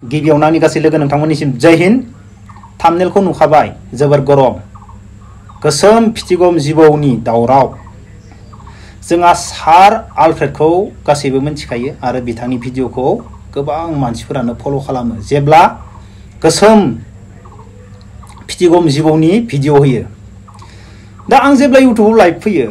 गिबियावनो आंनि गासै लोगो नोंथांमोननिसिम जय हिन्द। थाम्बनेलखौ नुखाबाय, जोबोर गरम गोसोम फिथिगम जिबौनि दावराव। जोंहा सार आलफ्रेडखौ गासैबो मिथिखायो आरो बिथांनि भिडिअखौ गोबां मानसिफोरानो फल' खालामो जेब्ला गोसोम फिथिगम जिबौनि भिडिअ होयो। दा आं जेब्ला इउटुबाव लाइभ फैयो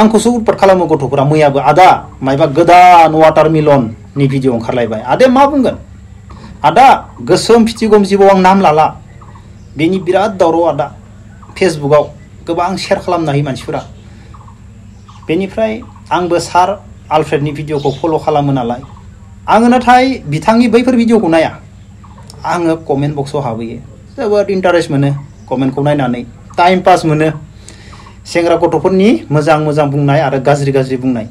आंखौसो उटपाट खालामो गथ'फोरा। मैयाबो आदा मायबा गोदान वाटारमेलननि भिडिअ ओंखारलायबाय। आदाया मा बुंगोन? आदा गोसोम फिथिगम जिबौ आं नाम लाला, बेनि बिराद दावराव आदा। फेसबुकआव गोबां शेयार खालामना होयो मानसिफोरा। बेनिफ्राय आंबो सार आलफ्रेडनि भिडिअखौ फल' खालामो नालाय, आङो नाथाय बिथांनि बैफोर भिडिअखौ नाया। आङो कमेन्ट बक्सआव हाबहैयो, जोबोद इन्टारेस्ट मोनो कमेन्टखौ नायनानै, टाइम पास मोनो। सेंग्रा गथ'फोरनि मोजां मोजां बुंनाय आरो गाज्रि गाज्रि बुंनाय।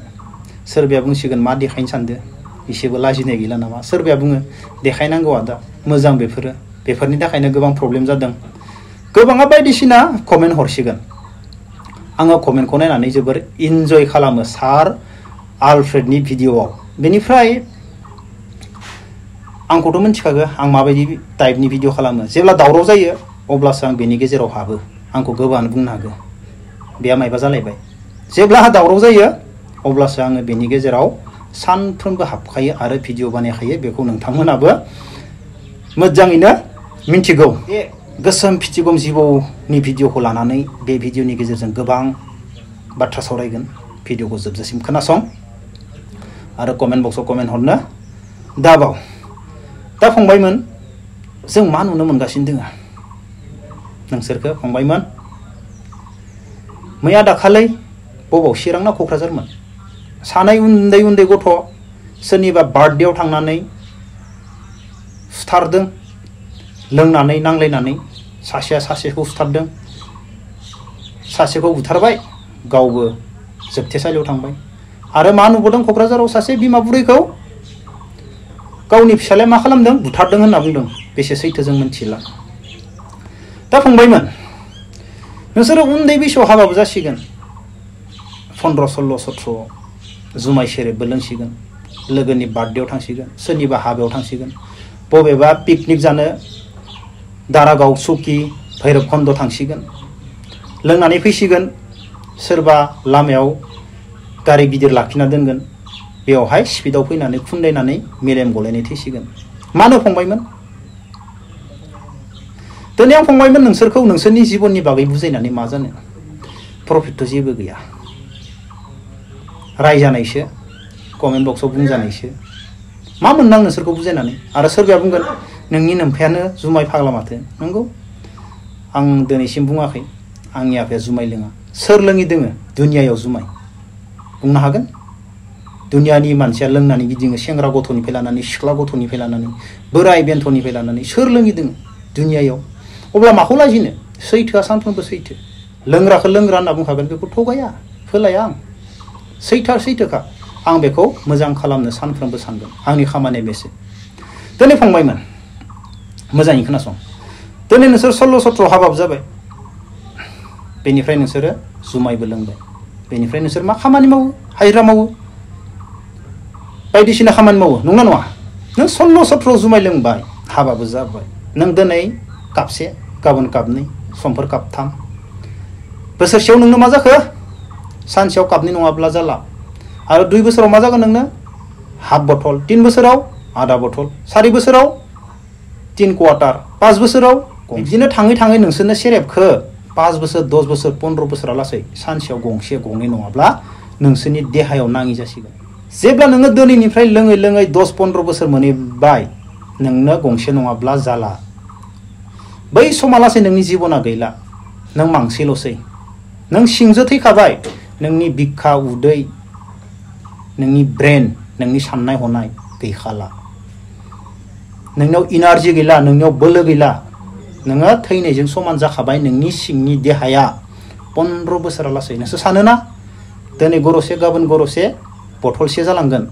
सोरबाया बुंसिगोन मा देखायनो सानदो, एसेबो लाजिनाय गैला नामा? सोरबाया बुङो देखायनांगौ आदा, मोजां बेफोरनि थाखायनो गोबां प्रब्लेम जादों। गोबाङा बायदिसिना कमेन्ट हरसिगोन। आङो कमेन्टखौ नायनानै जोबोर इन्जय खालामो सार आलफ्रेडनि भिडिअआव। बेनिफ्राय आंखौथ' मिथिखागौ आं माबायदि टाइपनि भिडिअ खालामो। जेब्ला दावराव जायो अब्लासो आं बेनि गेजेराव हाबो। आंखौ गोबाङानो बुंनो हागौ बेया मायबा जालायबाय। जेब्ला दावराव जायो अब्लासो आङो बेनि गेजेराव सानफ्रोमबो हाबखायो आरो भिडिअ बानायखायो। बेखौ नोंथांमोनाबो मोजाङैनो मिथिगौ। बे गोसोम फिथिगम जिबौनि भिडिअखौ लानानै बे भिडिअनि गेजेरजों गोबां बाथ्रा सावरायगोन। भिडिअखौ जोबजासिम खोनासं आरो कमेन्ट बक्सआव कमेन्ट हरनो दाबाव। दा फंबायमोन, जों मा नुनो मोनगासिनो दोङो नोंसोरखौ फंबायमोन? मैया दाखालै बबाव चिरांना क'क्राझारमोन, सानै उन्दै उन्दै गथ' सोरनिबा बार्थडेआव थांनानै सुथारदों। लोंनानै नांलायनानै सासेया सासेखौ सुथारदों, सासेखौ बुथारबाय, गावबो जोबथेसालियाव थांबाय। आरो मा नुबोदों क'क्राझाराव सासे बिमा बुरैखौ गावनि फिसालाया मा खालामदों, बुथारदों होनना बुंदों। बेसे सैथो जों मिथिला। दा फंबायमोन, नोंसोरो उन्दै बैसोआव हाबाबो जासिगोन, 15, 16, 17 जुमाय सेरेबबो लोंसिगोन, लोगोनि बार्थडेआव थांसिगोन, सोरनिबा हाबायाव थांसिगोन, बबेबा पिकनिक जानो दारागाव, सुकि, भैरबखन्द थांसिगोन, लोंनानै फैसिगोन। सोरबा लामायाव गारि गिदिर लाखिना दोनगोन, बेवहाय स्पिडआव फैनानै खुन्दायनानै मेलेम गलायनाय थैसिगोन। मानो फंबायमोन? दिनै आं फंबायमोन नोंसोरखौ नोंसोरनि जिबननि बागै बुजायनानै मा जानो? प्रफिटथ' जेबो गैया। रायजानायसो, कमेन्ट बक्सआव बुंजानायसो। मा मोननो आं नोंसोरखौ बुजायनानै? आरो सोरबाया बुंगोन नोंनि नोमफायानो जुमाय फाग्ला माथो। नंगौ, आं दिनैसिम बुङाखै आंनि आफाया जुमाय लोङा। सोर लोङि दोङो दुनियायाव जुमाय? बुंनो हागोन? दुनियानि मानसिया लोंनानै गिदिङो, सेंग्रा गथ'निफ्राय लानानै सिख्ला गथ'निफ्राय लानानै बोराय बेन्थ'निफ्राय लानानै सोर लोङि दोङो दुनियायाव? अब्ला माखौ लाजिनो? सैथोआ सानफ्रोमबो सैथो। लोंग्राखौ लोंग्रा होनना बुंखागोन, बेखौ थगाया फोलाया आं। सैथोआ सैथोखा। आं बेखौ मोजां खालामनो सानफ्रोमबो सानगोन। आंनि खामानिया बेसो। दिनै फंबायमोन मोजाङै खोनासं। दिनै नोंसोर 16, 17 हाबाबो जाबाय, बेनिफ्राय नोंसोरो जुमायबो लोंबाय, बेनिफ्राय नोंसोर मा खामानि मावो? हाजिरा मावो, बायदिसिना खामानि मावो, नंना नङा? नों 16, 17 जुमाय लोंबाय, हाबाबो जाबाय। नों दिनै कापसे, गाबोन कापनै, समफोर कापथाम। बोसोरसेयाव नोंनो मा जाखो? सानसेयाव कापनै नङाब्ला जाला। आरो 2 बोसोराव मा जागोन नोंनो? हाफ बथल। 3 बोसोराव आधा बथल। 4 बोसोराव 3 क्वार्टार। 5 बोसोराव बिदिनो थाङै थाङै नोंसोरनो सेरेबखौ 5 बोसोर, 10 बोसोर, 15 बोसोरा लासै सानसेयाव गंसे गंनै नङाब्ला नोंसोरनि देहायाव नाङि जासिगोन। जेब्ला नोङो दिनैनिफ्राय लोङै लोङै 10-15 बोसोर मोनहैबाय, नोंनो गंसे नङाब्ला जाला। बै समालासै नोंनि जिबना गैला, नों मांसेल'सै। नों सिंजो थैखाबाय। नोंनि बिखा, उदै, नोंनि ब्रेन, नोंनि साननाय हनाय गैखाला। नोंनाव इनार्जि गैला, नोंनाव बोलो गैला। नोङो थैनायजों समान जाखाबाय। नोंनि सिंनि देहाया 15 बोसोरा लासै। नोंसोर सानोना दिनै गरसे गाबोन गरसे बथलसे जालांगोन?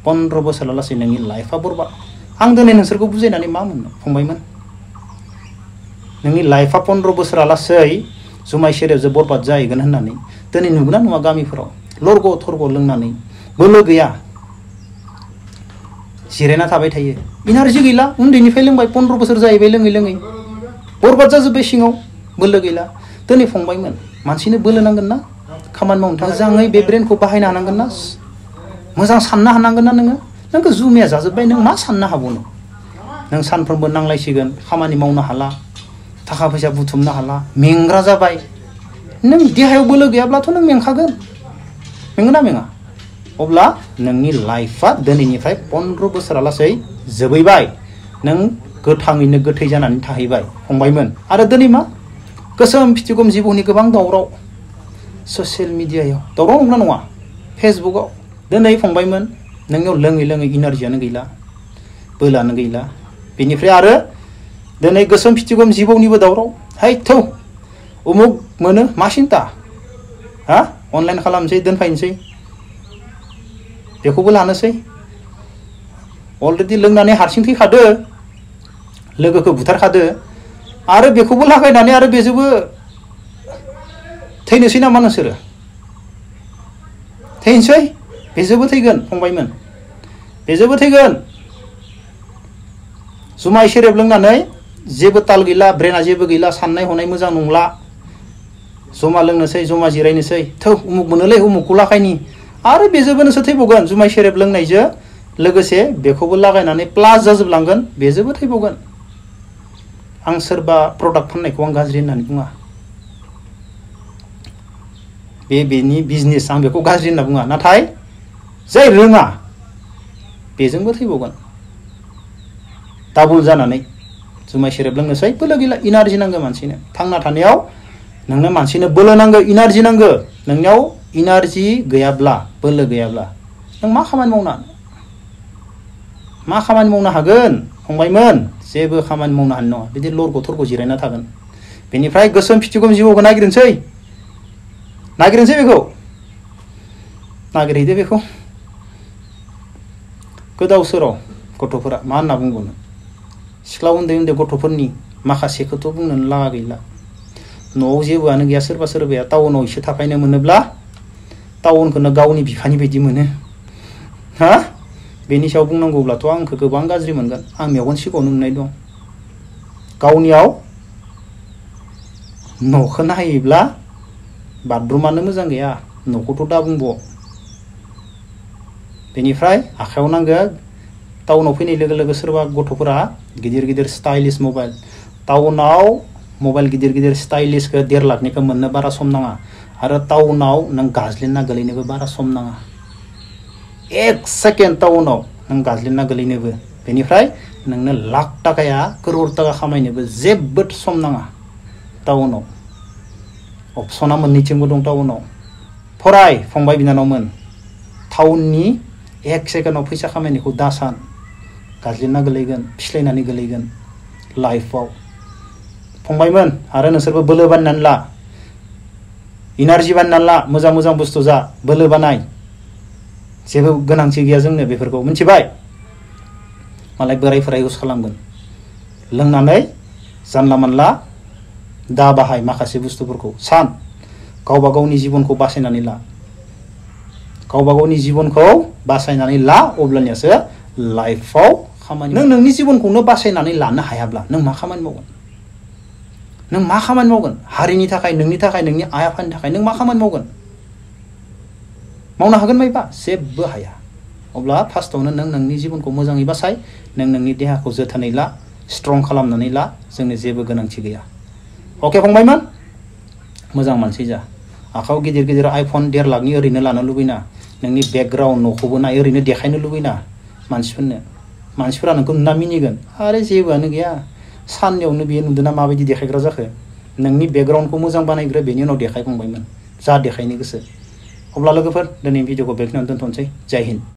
15 बोसोरा लासै नोंनि लाइफआ बरबाद। आं दिनै नोंसोरखौ बुजायनानै मा मोननो फंबायमोन? नोंनि लाइफआ 15 बोसोरा लासै जुमाय सेरेबजों बरबाद जाहैगोन होननानै दिनै नुगोना नुवा? गामिफोराव लरग' थरग' लोंनानै बोलो गैया, जिरायना थाबाय थायो इनार्जि गैला उन्दैनिफ्राय लोंबाय 15 बोसोर जाहैबाय लोङै लोङै बरबाद जाजोब्बाय सिङाव बोलो गैला दिनै फंबायमोन मानसिनो बोलो नांगोन ना खामानि मावनो थाखाय मोजाङै बे ब्रेनखौ बाहायनो हानांगोन ना मोजां साननो हानांगोन ना नोंखौ जुमाया जाजोब्बाय नों मा साननो हाबावनो नों सानफ्रोमबो नांलायसिगोन खामानि मावनो हाला थाखा फैसा बुथुमनो हाला मेंग्रा जाबाय नों देहायाव बोलो गैयाब्लाथ' नों मेंखागोन मेंगोना मेङा अब्ला नोंनि लाइफआ दिनैनिफ्राय 15 बोसोरालासै जोबैबाय नों गोथाङैनो गोथै जानानै थाहैबाय फंबायमोन आरो दिनै मा गोसोम फिथिगम जिबौनि गोबां दावराव ससियेल मिडियायाव दावराव नंगौना नङा फेसबुकआव दिनै फंबायमोन नोंनियाव लोङै लोङै इनार्जियानो गैला बोलोआनो गैला बेनिफ्राय आरो दिनै गोसोम फिथिगम जिबौनिबो दावराव है थौ उमुक मोनो मा सिन्था हा अनलाइन खालामनोसै दोनफायनोसै बेखौबो लानोसै अलरेडि लोंनानै हारसिं थैखादो लोगोखौ बुथारखादो आरो बेखौबो लागायनानै आरो बेजोंबो थैनोसै नामा नोंसोरो थैनोसै बेजोंबो थैगोन फंबायमोन बेजोंबो थैगोन जुमाय सेरेब लोंनानै जेबो ताल गैला ब्रेना जेबो गैला साननाय हनाय मोजां नंला जमा लोंनोसै जमा जिरायनोसै थौ उमुक मोनोलै उमुकखौ लागायनि आरो बेजोंबो नोंसोर थैबावगोन जुमाय सेरेब लोंनायजों लोगोसे बेखौबो लागायनानै प्लास जाजोबलांगोन बेजोंबो थैबावगोन आं सोरबा प्रडाक्ट फाननायखौ आं गाज्रि होननानै बुङा बेनि बिजनेस आं बेखौ गाज्रि होनना बुङा नाथाय जाय रोङा बेजोंबो थैबावगोन डाबल जानानै जुमाय सेरेब लोंनोसै बोलो गैला इनार्जि नांगौ मानसिनो थांना थानायाव नोंनो मानसिनो बोलो नांगौ इनार्जि नांगौ नोंनियाव इनार्जि गैयाब्ला बोलो गैयाब्ला नों मा खामानि मावनो हागोन फंबायमोन जेबो खामानि मावनो हानाय नङा बिदि लरग' थरग' जिरायना थागोन बेनिफ्राय गोसोम फिथिगम जिबौखौ नागिरनोसै बेखौ नागिरहैदो बेखौ गोदाव सोराव गथ'फोरा मा होनना बुंबावनो सिख्ला उन्दै उन्दै गथ'फोरनि माखासेखौथ' बुंनो लागा गैला न'आव जेबोआनो गैया सोरबा सोरबाया टाउनाव एसे थाफायनो मोनोब्ला टाउनखौनो गावनि बिफानि बायदि मोनो हा बेनि सायाव बुंनांगौब्लाथ' आंखौ गोबां गाज्रि मोनगोन आं मेगन सिगाङावनो नुनाय दं गावनियाव न'खौ नायोब्ला बाथरुमानो मोजां गैया न'खौथ' दा बुंबाव बेनिफ्राय आखायाव नांगौ टाउनाव फैनाय लोगो लोगो सोरबा गथ'फोरा गिदिर गिदिर स्टाइलिश मबाइल टाउनाव मबाइल गिदिर गिदिर स्टाइलिशखौ 1.5 लाखनिखौ मोननो बारा सम नाङा आरो टाउनाव नों गाज्लिना गोलैनोबो बारा सम नाङा 1 सेकेन्ड टाउनाव नों गाज्लिना गोलैनोबो बेनिफ्राय नोंनो लाख थाखाया करोड़ थाखा खामायनोबो जेबो सम नाङा टाउनाव अपसना मोननैथिंबो दं टाउनाव फराय फंबाय बिनानावमोन टाउननि 1 सेकेन्डआव फैसा खामायनायखौ दासान गाज्लिना गोलैगोन फिस्लायनानै गोलैगोन लाइफआव फंबायमोन आरो नोंसोरबो बोलो बानायनानै ला इनार्जि बानायनानै ला मोजां मोजां बुस्थु जा बोलो बानाय जेबो गोनांथि गैया जोंनो बेफोरखौ मिथिबाय मालाय बोरायफोरा इउज खालामगोन लोंनानै जानला मानला दा बाहाय माखासे बुस्थुफोरखौ सान गावबा गावनि जिबनखौ बासायनानै ला गावबा गावनि जिबनखौ बासायनानै ला अब्लानियासो लाइफआव खामानि नों नोंनि जिबनखौनो बासायनानै लानो हायाब्ला नों मा खामानि मावगोन हारिनि थाखाय नोंनि आइ आफानि थाखाय नों मा खामानि मावगोन मावनो हागोन मायबा जेबो हाया अब्ला फार्स्टआवनो नों नोंनि जिबनखौ मोजाङै बासाय नों नोंनि देहाखौ जोथोनै ला स्ट्रं खालामनानै ला जोंनो जेबो गोनांथि गैया अके फंबायमोन मोजां मानसि जा आखायाव गिदिर गिदिर आइफन 1.5 लाखनि ओरैनो लानो लुबैना नोंनि बेकग्राउन्ड न'खौबो नाय ओरैनो देखायनो लुबैना मानसिफोरा नोंखौ नुना मिनिगोन आरो जेबोआनो गैया साननियावनो बियो नुदोंना माबायदि देखायग्रा जाखो नोंनि बेकग्राउन्डखौ मोजां बानायग्रो बेनि उनाव देखाय फंबायमोन जा देखायनो गोसो अब्ला लोगोफोर दिनै भिडिअखौ बेखिनियावनो दोनथ'नोसै जय हिन्द